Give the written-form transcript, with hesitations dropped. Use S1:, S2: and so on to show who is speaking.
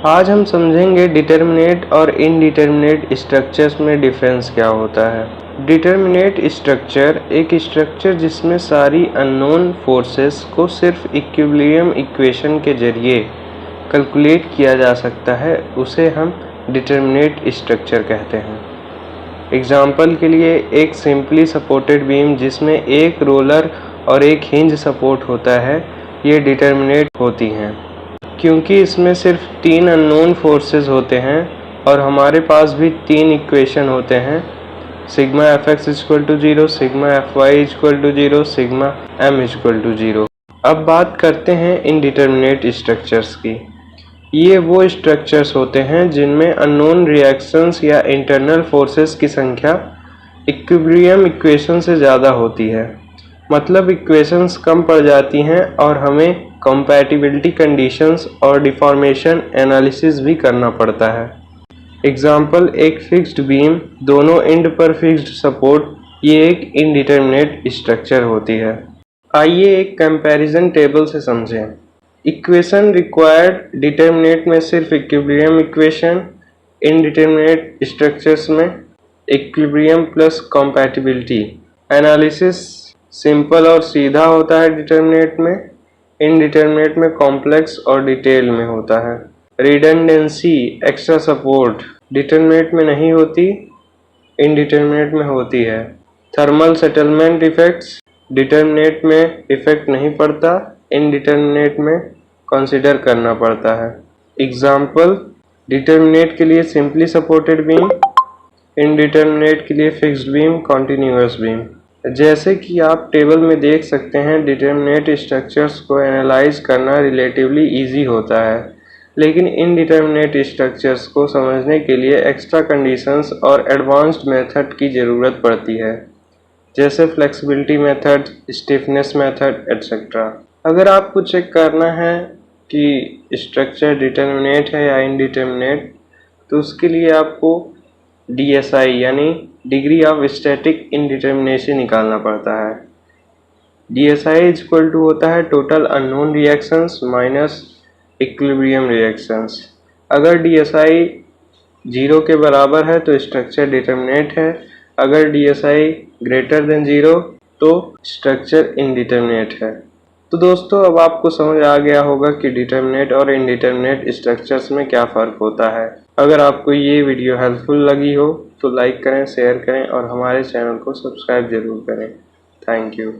S1: आज हम समझेंगे डिटर्मिनेट और इनडिटर्मिनेट स्ट्रक्चर्स में डिफरेंस क्या होता है। डिटर्मिनेट स्ट्रक्चर एक स्ट्रक्चर जिसमें सारी अननोन फोर्सेस को सिर्फ इक्विलिब्रियम इक्वेशन के जरिए कैलकुलेट किया जा सकता है, उसे हम डिटर्मिनेट स्ट्रक्चर कहते हैं। एग्जाम्पल के लिए एक सिंपली सपोर्टेड बीम जिसमें एक रोलर और एक हिंज सपोर्ट होता है, ये डिटर्मिनेट होती हैं क्योंकि इसमें सिर्फ 3 अननोन फोर्सेस होते हैं और हमारे पास भी 3 इक्वेशन होते हैं, sigma fx equal to 0, sigma fy equal to 0, sigma m equal to 0। अब बात करते हैं इनडिटर्मिनेट स्ट्रक्चर्स की। ये वो स्ट्रक्चर्स होते हैं जिनमें अननोन रिएक्शंस या इंटरनल फोर्सेस की संख्या इक्विलिब्रियम इक्वेशन से ज़्यादा होती है, मतलब इक्वेशंस कम पड़ जाती हैं और हमें कंपैटिबिलिटी कंडीशंस और डिफॉर्मेशन एनालिसिस भी करना पड़ता है। एग्जाम्पल एक फिक्स्ड बीम, दोनों एंड पर फिक्स्ड सपोर्ट, ये एक इनडिटर्मिनेट स्ट्रक्चर होती है। आइए एक कंपैरिजन टेबल से समझें। इक्वेशन रिक्वायर्ड डिटर्मिनेट में सिर्फ इक्विलिब्रियम इक्वेशन, इनडिटर्मिनेट स्ट्रक्चर्स में equilibrium plus compatibility. Analysis simple और सीधा होता है डिटर्मिनेट में, इनडिटर्मिनेट में कॉम्प्लेक्स और डिटेल में होता है। रिडंडेंसी एक्स्ट्रा सपोर्ट डिटर्मिनेट में नहीं होती, इनडिटर्मिनेट में होती है। थर्मल सेटलमेंट इफेक्ट्स डिटर्मिनेट में इफेक्ट नहीं पड़ता, इनडिटर्मिनेट में कंसीडर करना पड़ता है। एग्जाम्पल डिटर्मिनेट के लिए सिंपली सपोर्टेड बीम, इनडिटर्मिनेट के लिए फिक्स्ड बीम, कॉन्टिन्यूअस बीम। जैसे कि आप टेबल में देख सकते हैं, डिटर्मिनेट स्ट्रक्चर्स को एनालाइज करना रिलेटिवली इजी होता है, लेकिन इनडिटर्मिनेट स्ट्रक्चर्स को समझने के लिए एक्स्ट्रा कंडीशंस और एडवांस्ड मेथड की ज़रूरत पड़ती है, जैसे flexibility method, stiffness method etcetera. अगर आपको चेक करना है कि स्ट्रक्चर डिटर्मिनेट है या इनडिटर्मिनेट, तो उसके लिए आपको DSI यानी डिग्री ऑफ स्टैटिक इनडिटर्मिनेशन निकालना पड़ता है। DSI इक्वल टू होता है total unknown reactions minus equilibrium reactions. अगर DSI 0 के बराबर है तो स्ट्रक्चर डिटर्मिनेट है, अगर DSI ग्रेटर देन 0 तो स्ट्रक्चर इनडिटर्मिनेट है। तो दोस्तों, अब आपको समझ आ गया होगा कि डिटर्मिनेट और इनडिटर्मिनेट स्ट्रक्चर्स में क्या फ़र्क होता है। अगर आपको ये वीडियो हेल्पफुल लगी हो तो लाइक करें, शेयर करें और हमारे चैनल को सब्सक्राइब जरूर करें। Thank you.